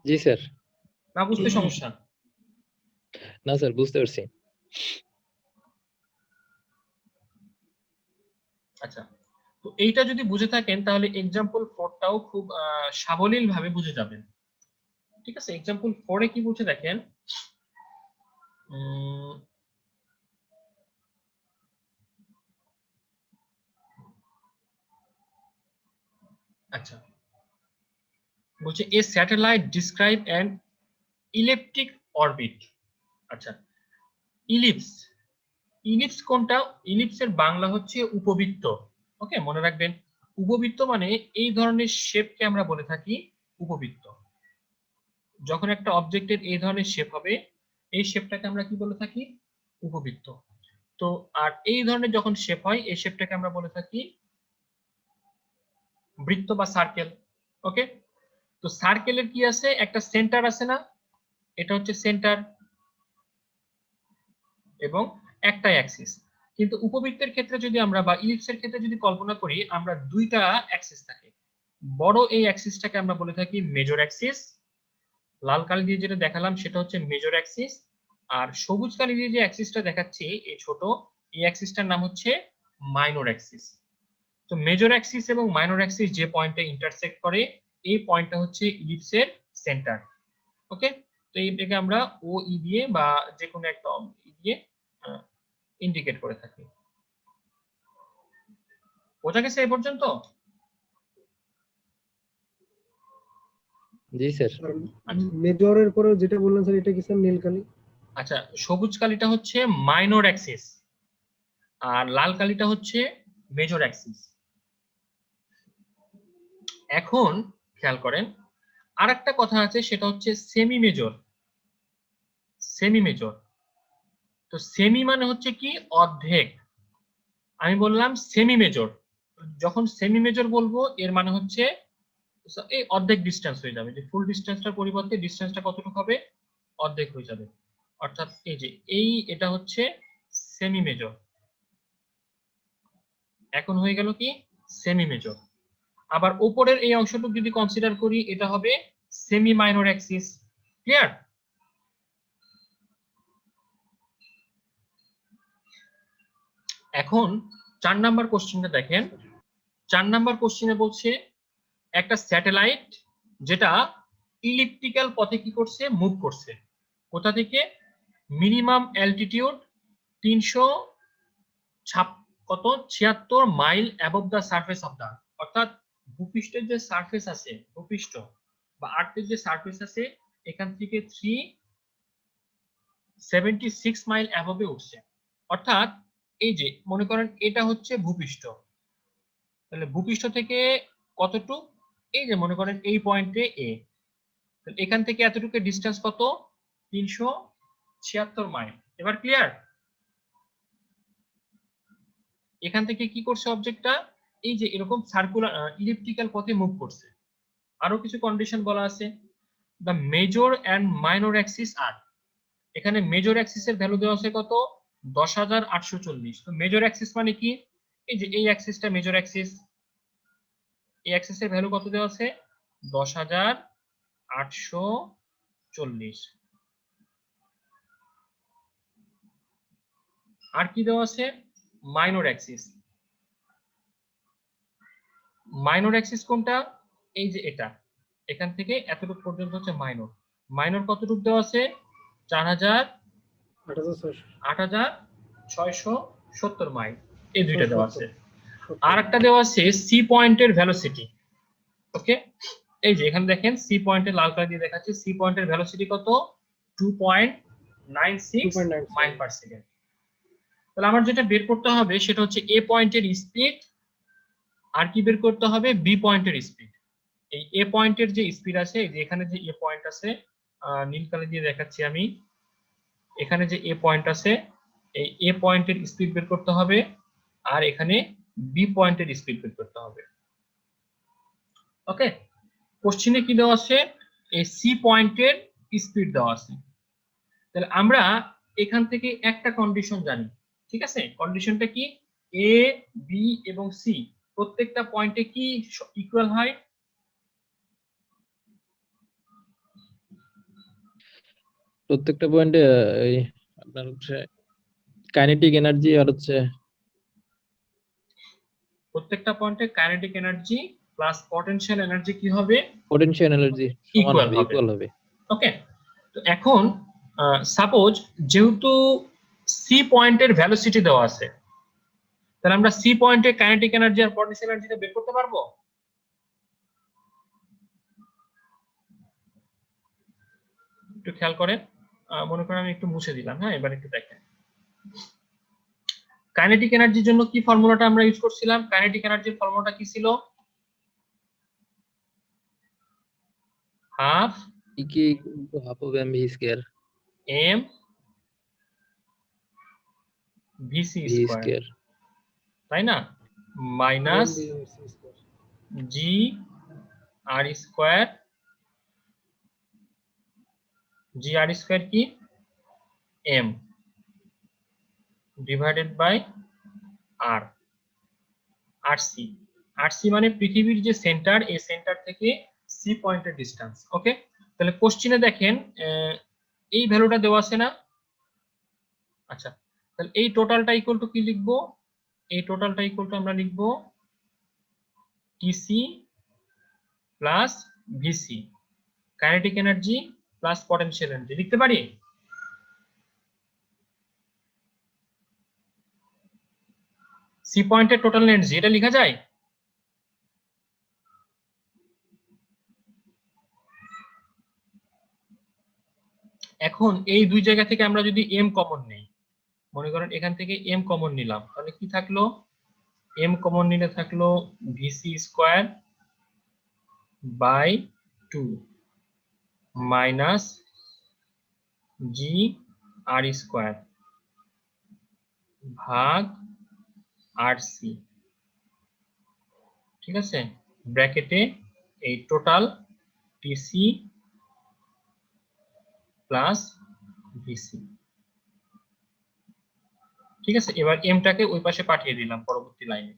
জি স্যার। না? বুঝতে সমস্যা? না স্যার, বুঝতে পারছি। আচ্ছা, তো এইটা যদি বুঝে থাকেন তাহলে এক্সাম্পল 4টাও খুব সাবলীল ভাবে বুঝে যাবেন। ঠিক আছে, এক্সাম্পল 4 কি বলছে দেখেন, আচ্ছা বলছে এ স্যাটেলাইট ডিসক্রাইব অ্যান ইলিপ্টিক অরবিট। আচ্ছা, ইলিপস, ইলিপস কোনটা? ইলিপসের বাংলা হচ্ছে উপবৃত্ত। ওকে, মনে রাখবেন, উপবৃত্ত মানে এই ধরনের শেপকে আমরা বলে থাকি উপবৃত্ত। যখন একটা অবজেক্টের এই ধরনের শেপ হবে, এই শেপটাকে আমরা কি বলে থাকি, উপবৃত্ত। তো আর এই ধরনের যখন শেপ হয়, এই শেপটাকে আমরা বলে থাকি বৃত্ত বা সার্কেল। ওকে, তো সার্কেলের কি আছে, একটা সেন্টার আছে না, এটা হচ্ছে সেন্টার এবং একটা অ্যাক্সিস। কিন্তু উপবৃত্তের ক্ষেত্রে যদি আমরা, বা ইলিপসের ক্ষেত্রে যদি কল্পনা করি, আমরা দুইটা অ্যাক্সিস থাকে। বড় এই অ্যাক্সিসটাকে আমরা বলে থাকি মেজর অ্যাক্সিস, লাল কালি দিয়ে যেটা দেখালাম সেটা হচ্ছে মেজর অ্যাক্সিস। আর সবুজ কালি দিয়ে যে অ্যাক্সিসটা দেখাচ্ছি এই ছোট, এই অ্যাক্সিসটার নাম হচ্ছে মাইনর অ্যাক্সিস। তো মেজর অ্যাক্সিস এবং মাইনর অ্যাক্সিস যে পয়েন্টে ইন্টারসেক্ট করে, এই পয়েন্টটা হচ্ছে ইলিপসের সেন্টার। ওকে, তো এইটাকে আমরা ও ই দিয়ে বা যে কোনো একটা ই দিয়ে ইন্ডিকেট করে থাকি। বোঝা গেছে এই পর্যন্ত? জি স্যার। মেজরের পরে যেটা বললেন স্যার, এটা কি স্যার নীল কালি? আচ্ছা, সবুজ কালিটা হচ্ছে মাইনর অ্যাক্সিস আর লাল কালিটা হচ্ছে মেজর অ্যাক্সিস। এখন খেয়াল করেন, আর একটা কথা আছে, সেটা হচ্ছে সেমি মেজর। সেমি মেজর, তো সেমি মানে হচ্ছে কি অর্ধেক। আমি বললাম সেমি মেজর, যখন সেমি মেজর বলবো এর মানে হচ্ছে এই অর্ধেক ডিস্টেন্স হয়ে যাবে, যে ফুল ডিস্টেন্সটার পরিবর্তে ডিস্টেন্সটা কতটুকু হবে, অর্ধেক হয়ে যাবে। অর্থাৎ এই যে এটা হচ্ছে সেমি মেজর, এখন হয়ে গেল কি সেমি মেজর। আবার উপরের এই অংশটুকু যদি কনসিডার করি, এটা হবে সেমি মাইনর অ্যাক্সিস। ক্লিয়ার? এখন 4 নাম্বার কোশ্চেনটা দেখেন। 4 নাম্বার কোশ্চেনে বলছে একটা স্যাটেলাইট যেটা ইলিপ্টিক্যাল পথে কি করছে, মুভ করছে। কোথা থেকে? Minimum altitude 376 mile above the surface of the, অর্থাৎ ভূপৃষ্ঠের যে সারফেস আছে, ভূপৃষ্ঠ বা আর্থের যে সারফেস আছে, এখান থেকে 376 মাইল অ্যাবভে উঠছে। অর্থাৎ এই যে মনে করেন এটা হচ্ছে ভূপৃষ্ঠ, তাহলে ভূপৃষ্ঠ থেকে কতটুক, এই যে মনে করেন এই পয়েন্টে এ, তাহলে এখান থেকে এতটুকু ডিসটেন্স কত? 376 মাইল। এবার ক্লিয়ার? এখান থেকে কি করছে অবজেক্টটা? এই যে এরকম সার্কুলার ইলিপ্টিক্যাল পথে মুভ করছে। আরো কিছু কন্ডিশন বলা আছে। The major and minor axis আর, এখানে মেজর অ্যাক্সিসের ভ্যালু দেওয়া আছে কত? 10,840। তো মেজর অ্যাক্সিস মানে কি? এই যে এই অ্যাক্সিসটা মেজর অ্যাক্সিস, এই অ্যাক্সিসের ভ্যালু কত দেওয়া আছে? 10,840। আর কি দেওয়া আছে? Minor Axis. মাইনর অ্যাক্সিস কোনটা? এই যে এটা, এখান থেকে এতটুকু পর্যন্ত হচ্ছে মাইনর। মাইনর কতটুকু দেওয়া আছে? 8,670 মাইল, এই দুইটা দেওয়া আছে। আর একটা দেওয়া আছে সি পয়েন্টের ভেলোসিটি। ওকে, এই যে এখানে দেখেন সি পয়েন্টের লাল কালার দিয়ে দেখাচ্ছে, সি পয়েন্টের ভেলোসিটি কত? 2.96 মাইল পার সেকেন্ড। তাহলে আমার যেটা বের করতে হবে সেটা হচ্ছে এ পয়েন্টের স্পিড, আর কি বের করতে হবে? বি পয়েন্টের স্পিড। এই এ পয়েন্টের যে স্পিড আছে, এই যে এখানে যে এ পয়েন্ট আছে, নীল কালার দিয়ে দেখাচ্ছি আমি, এখানে যে এ পয়েন্ট আছে, এই এ পয়েন্টের স্পিড বের করতে হবে, আর এখানে বি পয়েন্টের স্পিড বের করতে হবে। ওকে, কোশ্চেনে কি দেওয়া আছে? এই সি পয়েন্টের স্পিড দেওয়া আছে। তাহলে আমরা এখান থেকে একটা কন্ডিশন জানি, ঠিক আছে? কন্ডিশনটা কি? এ, বি এবং সি প্রত্যেকটা পয়েন্টে কি ইকুয়াল হয়? প্রত্যেকটা পয়েন্টে এই আপনার হচ্ছে কাইনেটিক এনার্জি আর হচ্ছে প্রত্যেকটা পয়েন্টে kinetic energy plus potential energy কি হবে? পটেনশিয়াল এনার্জি সমান ইকুয়াল হবে, হবে। ইকুয়াল হবে। ওকে, তো এখন সাপোজ যেহেতু সি পয়েন্টের ভেলোসিটি দেওয়া আছে, তাহলে আমরা সি পয়েন্টে কাইনেটিক এনার্জি আর পটেনশিয়াল এনার্জিটা বের করতে পারবো? একটু খেয়াল করেন, মনে করেন আমি একটু মুছে দিলাম। হ্যাঁ, এবার একটু দেখেন কাইনেটিক এনার্জির জন্য কি ফর্মুলাটা আমরা ইউজ করছিলাম। কাইনেটিক এনার্জির ফর্মুলাটা কি ছিল? Half EK half of M V square, M VC V square, square তাই না? Minus G R square, G R square কি? M divided by R, R C. R C মানে পৃথিবীর যে সেন্টার, এই সেন্টার থেকে সি পয়েন্টের ডিসটেন্স। ওকে, তাহলে কোশ্চেনে দেখেন এই ভ্যালুটা দেওয়া আছে না? আচ্ছা, তাহলে এই টোটালটা ইকুয়াল টু কি লিখবো? এই টোটালটা ইকুয়াল টু আমরা লিখবো TC plus VC, kinetic energy plus potential energy লিখতে পারি? সি পয়েন্টের টোটাল এনার্জি এটা লেখা যায়? এখন এই দুই জায়গা থেকে আমরা যদি এম কমন নেই, মনে করেন এখান থেকে এম কমন নিলাম, তাহলে কি থাকলো? এম কমন নিলে থাকলো VC square by 2 minus G R square ভাগ আর সি। ঠিক আছে, ব্র্যাকেটে এই টোটাল টিসি প্লাস ভিসি। ঠিক আছে, এবার এমটাকে ওই পাশে পাঠিয়ে দিলাম পরবর্তী লাইনে,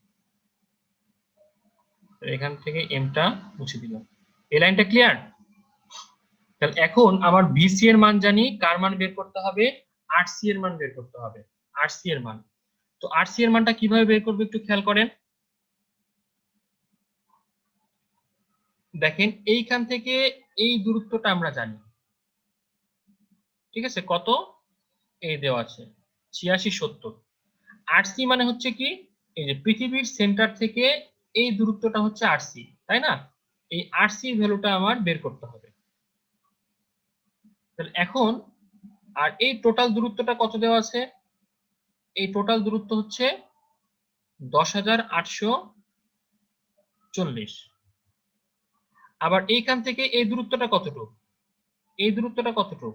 এখান থেকে এমটা মুছে দিলাম। এই লাইনটা ক্লিয়ার? তাহলে এখন আমার ভিসি এর মান জানি, কার মান বের করতে হবে? আরসি এর মান বের করতে হবে, আরসি এর মান। তো আরসি এর মানটা কিভাবে বের করবে একটু খেয়াল করেন। দেখেন এইখান থেকে এই দূরত্বটা আমরা জানি, ঠিক আছে? কত? এই দেওয়া আছে 86-70। আরসি মানে হচ্ছে কি, এই যে পৃথিবীর সেন্টার থেকে এই দূরত্বটা হচ্ছে আরসি, তাই না? এই আরসি ভ্যালুটা আমার বের করতে হবে। তাহলে এখন আর এই টোটাল দূরত্বটা কত দেওয়া আছে? এই টোটাল দূরত্ব হচ্ছে 10,840। আবার এইখান থেকে এই দূরত্বটা কতটুকু? এই দূরত্বটা কতটুকু?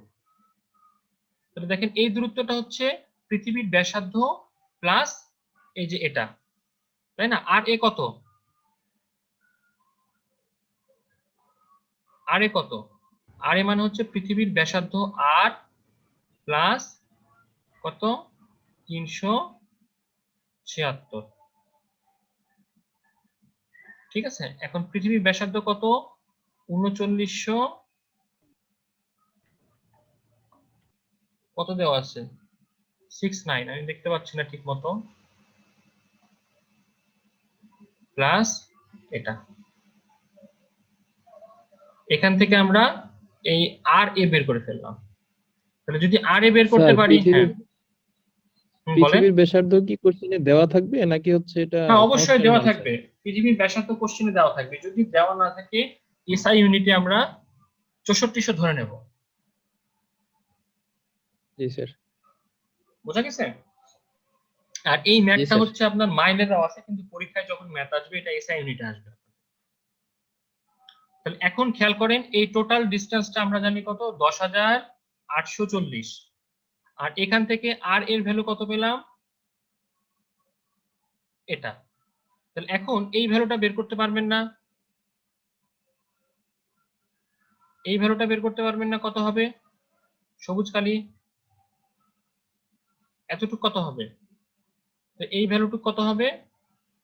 তাহলে দেখেন এই দূরত্বটা হচ্ছে পৃথিবীর ব্যাসার্ধ প্লাস এই যে এটা, তাই না? আর এ কত? আর এ কত? আর এ মানে হচ্ছে পৃথিবীর ব্যাসার্ধ আর প্লাস কত? 376। ঠিক আছে, এখন পৃথিবীর ব্যাসার্ধ কত? 3900 কত দেওয়া আছে? 69, আমি দেখতে পাচ্ছি না ঠিক মতো, প্লাস এটা। এখান থেকে আমরা এই আর এ বের করে ফেললাম। তাহলে যদি আর এ বের করতে স্যার পারি, হ্যাঁ বলেন। পৃথিবীর ব্যাসার্ধ কি কোশ্চেনে দেওয়া থাকবে নাকি হচ্ছে এটা হ্যাঁ অবশ্যই কনস্ট্যান্ট দেওয়া মান, স্যার? থাকবে, পৃথিবীর ব্যাসার্ধ কোশ্চেনে দেওয়া থাকবে। যদি দেওয়া না থাকে এসআই ইউনিটে আমরা 6400 ধরে নেব। জি স্যার। বোঝা গেছে? আর এই জি ম্যাথটা স্যার। হচ্ছে আপনার মাইলে দেওয়া আছে, কিন্তু পরীক্ষায় যখন ম্যাথ আসবে এটা এসআই ইউনিটে আসবে। তাহলে এখন খেয়াল করেন এই টোটাল ডিসটেন্সটা আমরা জানি কত? 10,840। আর এখান থেকে আর এর ভ্যালু কত পেলাম? এটা। তাহলে এখন এই ভ্যালুটা বের করতে পারবেন না? এই ভ্যালুটা বের করতে পারবেন না? কত হবে? সবুজ কালি, এতটুকু কত হবে? তো এই ভ্যালুটুকু কত হবে?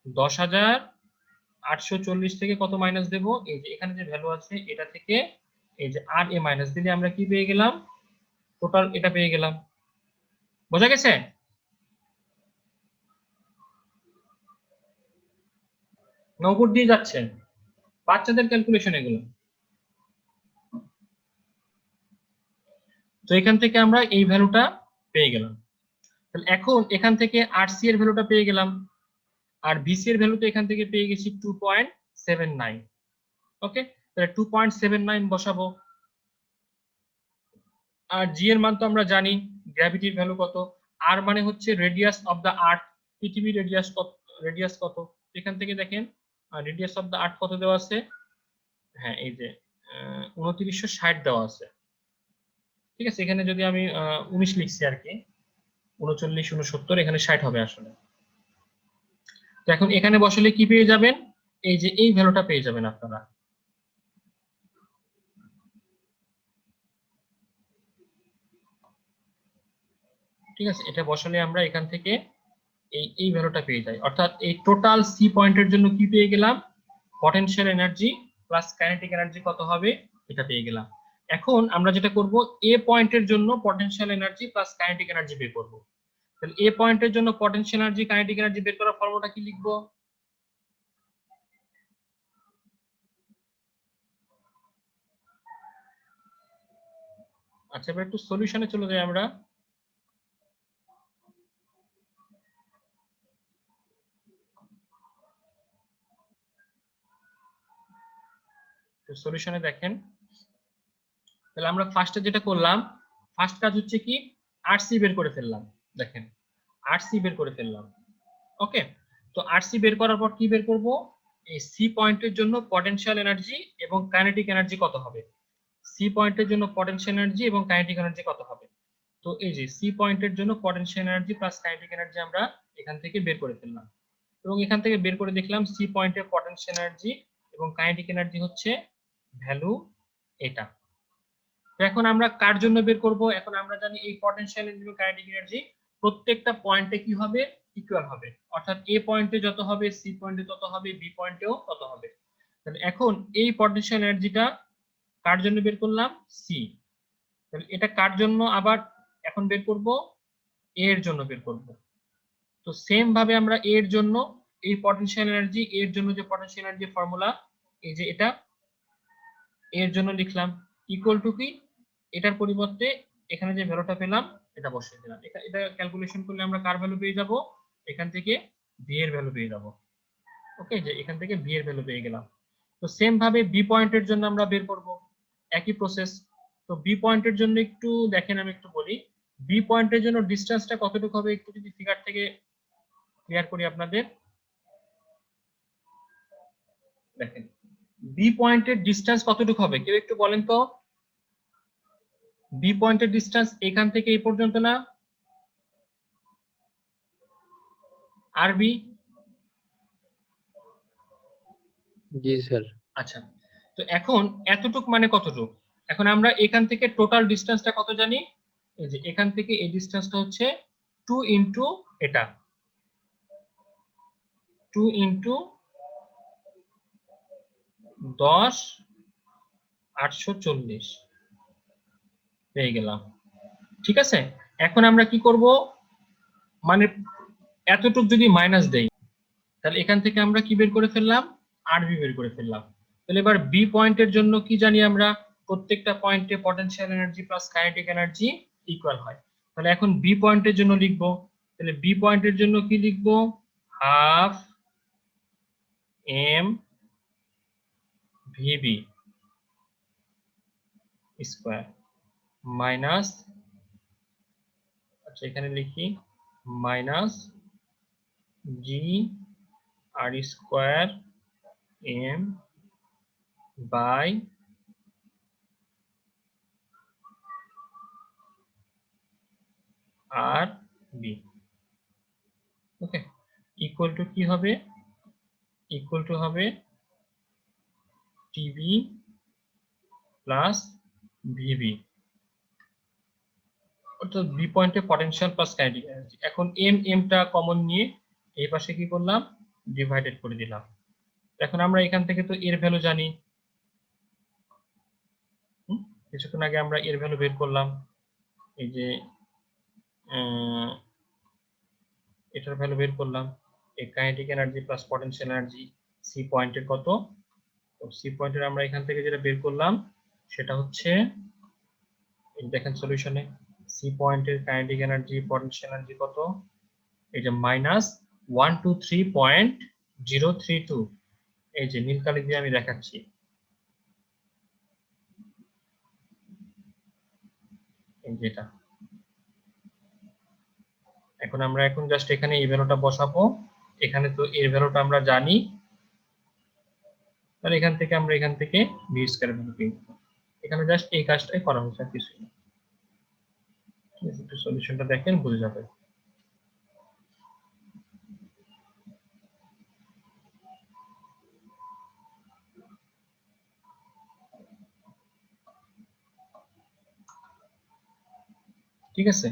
10,840 থেকে কত মাইনাস দেব? এই যে এখানে যে ভ্যালু আছে এটা থেকে এই যে আর এ মাইনাস দিলে আমরা কি পেয়ে গেলাম? টোটাল এটা পেয়ে গেলাম। বোঝা গেছে? নগর দিয়ে যাচ্ছেন, বাচ্চাদের ক্যালকুলেশন এগুলো। তো এখান থেকে আমরা এই ভ্যালুটা পেয়ে গেলাম। তাহলে এখন এখান থেকে আরসি এর ভ্যালুটা পেয়ে গেলাম, আর ভিসি এর ভ্যালু তো এখান থেকে পেয়ে গেছি 2.79। ওকে, তাহলে 2.79 বসাবো। আর জি এর মান তো আমরা জানি, গ্র্যাভিটির ভ্যালু কত? আর মানে হচ্ছে রেডিয়াস অফ দা আর্থ, পৃথিবীর রেডিয়াস কত? রেডিয়াস কত? এখান থেকে দেখেন রেডিয়াস অফ দা আর্থ কত দেওয়া আছে? হ্যাঁ এই যে 2960 দেওয়া আছে। ঠিক আছে, এখানে যদি আমি 19 লিখছি আর কি, 39 69, এখানে 60 হবে আসলে। তো এখন এখানে বসালে কি পেয়ে যাবেন? এই যে এই ভ্যালুটা পেয়ে যাবেন আপনারা। ঠিক আছে, এটা বসালে আমরা এখান থেকে এই ভ্যালুটা পেয়ে যাই। অর্থাৎ এই টোটাল সি পয়েন্টের জন্য কি পেয়ে গেলাম? Potential energy plus kinetic energy কত হবে এটা পেয়ে গেলাম। এখন আমরা যেটা করব, এ পয়েন্টের জন্য potential energy plus kinetic energy বের করব। তাহলে এ পয়েন্টের জন্য পটেনশিয়াল এনার্জি কাইনেটিক এনার্জি বের করার ফর্মুলাটা কি লিখবো? আচ্ছা এবার একটু সলিউশনে চলে যাই আমরা। সলিউশনে দেখেন, তাহলে আমরা ফার্স্টে যেটা করলাম, ফার্স্ট কাজ হচ্ছে কি, আরসি বের করে ফেললাম। দেখেন আরসি বের করে ফেললাম। ওকে, তো আরসি বের করার পর কি বের করব? এই সি পয়েন্টের জন্য পটেনশিয়াল এনার্জি এবং কাইনেটিক এনার্জি কত হবে? সি পয়েন্টের জন্য পটেনশিয়াল এনার্জি এবং কাইনেটিক এনার্জি কত হবে? তো এই যে সি পয়েন্টের জন্য potential energy plus kinetic energy আমরা এখান থেকে বের করে ফেললাম, এবং এখান থেকে বের করে দেখলাম সি পয়েন্টের পটেনশিয়াল এনার্জি এবং কাইনেটিক এনার্জি হচ্ছে ভ্যালু এটা। তো এখন আমরা কার জন্য বের করব? এখন আমরা জানি এই পটেনশিয়াল এনার্জি এবং কাইনেটিক এনার্জি প্রত্যেকটা পয়েন্টে কি হবে? ইকুয়াল হবে। অর্থাৎ এ পয়েন্টে যত হবে সি পয়েন্টে তত হবে, বি পয়েন্টেও তত হবে। তাহলে এখন এই পটেনশিয়াল এনার্জিটা কার জন্য বের করলাম? সি। তাহলে এটা কার জন্য আবার এখন বের করব? এ এর জন্য বের করব। তো সেম ভাবে আমরা এ এর জন্য এই পটেনশিয়াল এনার্জি, এর জন্য যে পটেনশিয়াল এনার্জি ফর্মুলা, এই যে এটা এর জন্য লিখলাম ইকুয়াল টু কি, এটার পরিবর্তে এখানে যে ভ্যালুটা পেলাম এটা বসিয়ে দিলাম। এটা ক্যালকুলেশন করলে আমরা কার ভ্যালু পেয়ে যাব, এখান থেকে বি এর ভ্যালু পেয়ে যাব। ওকে, যে এখান থেকে বি এর ভ্যালু পেয়ে গেলাম। তো সেম ভাবে বি পয়েন্টের জন্য আমরা বের করব, একই প্রসেস। তো বি পয়েন্টের জন্য একটু দেখেন, আমি একটু বলি বি পয়েন্টের জন্য ডিসটেন্সটা কতটুকু হবে, একটু যদি ফিগার থেকে ক্লিয়ার করি আপনাদের। দেখেন বি পয়েন্টের ডিসটেন্স কতটুকু হবে, কেউ একটু বলেন তো। বি পয়েন্টের ডিসটেন্স এখান থেকে এই পর্যন্ত না, আর বি? জি স্যার। আচ্ছা, তো এখন এতটুক মানে কতটুক, এখন আমরা এখান থেকে টোটাল ডিসটেন্সটা কত জানি, এই যে এখান থেকে এই ডিসটেন্সটা হচ্ছে 2 ইনটু এটা 2 ইনটু 10 840 পেয়ে গেলাম। ঠিক আছে, এখন আমরা কি করব, মানে এতটুক যদি মাইনাস দেই তাহলে এখান থেকে আমরা কি বের করে ফেললাম, আর বি বের করে ফেললাম। তাহলে এবার বি পয়েন্টের জন্য কি জানি আমরা, প্রত্যেকটা পয়েন্টে potential energy plus kinetic energy equal হয়। তাহলে এখন বি পয়েন্টের জন্য লিখব, তাহলে বি পয়েন্টের জন্য কি লিখব, half M VB square minus, আচ্ছা এখানে লিখি minus G R square M by R B. Okay, equal to কি হবে, ইকুয়াল টু হবে টিবি প্লাস ভিবি, অর্থাৎ বি পয়েন্টে পটেনশিয়াল প্লাস কাইনেটিক এনার্জি। এখন এম এমটা কমন নিয়ে এই পাশে কি করলাম, ডিভাইডেড করে দিলাম। এখন আমরা এখান থেকে তো এর ভ্যালু জানি, কিছুক্ষণ আগে আমরা এর ভ্যালু বের করলাম, এই যে এটার ভ্যালু বের করলাম, এই kinetic energy plus potential energy C পয়েন্টের কত, তো সি পয়েন্টের আমরা এখান থেকে যেটা বের করলাম সেটা হচ্ছে, এই দেখেন সলিউশনে সি পয়েন্টের কাইনেটিক এনার্জি পটেনশিয়াল এনার্জি কত, এই যে মাইনাস 123.032, এই যে নীল কালি দিয়ে আমি দেখাচ্ছি, এই যেটা। এখন আমরা জাস্ট এখানে এই ভ্যালুটা বসাবো, এখানে তো এর ভ্যালুটা আমরা জানি, তাহলে এখান থেকে আমরা এখান থেকে বি স্কয়ার ভ্যালু পেয়ে যাবো। এখানে জাস্ট এই কাজটাই করা হয়েছে, আর কিছুই না। ঠিক আছে, একটু সলিউশনটা দেখেন, বুঝে যাবে। ঠিক আছে,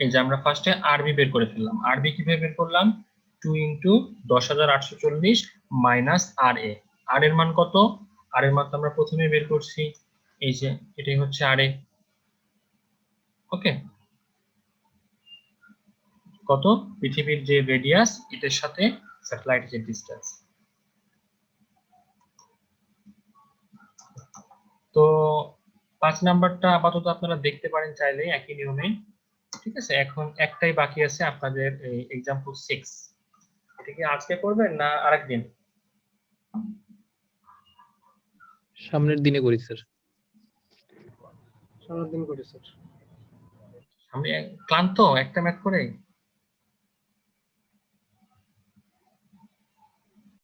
এই যে আমরা ফার্স্টে আরবি বের করে ফেললাম। আরবি কিভাবে বের করলাম, 2 ইনটু 10,840 মাইনাস আর এ। আর এর মান কত, আর এর মান তো আমরা প্রথমে বের করছি, এই যে এটাই হচ্ছে আর এ। ওকে, কত, পৃথিবীর যে রেডিয়াস এটার সাথে স্যাটেলাইট যে ডিসটেন্স। তো 5 নাম্বারটা আপাতত আপনারা দেখতে পারেন চাইলে একই নিয়মে। ঠিক আছে, এখন একটাই বাকি আছে আপনাদের, এক্সাম্পল 6। এটা কি আজকে করবেন না আরেকদিন? সামনের দিনে করি স্যার। সারাদিন করি স্যার। আমি ক্লান্ত একটা ম্যাথ করে।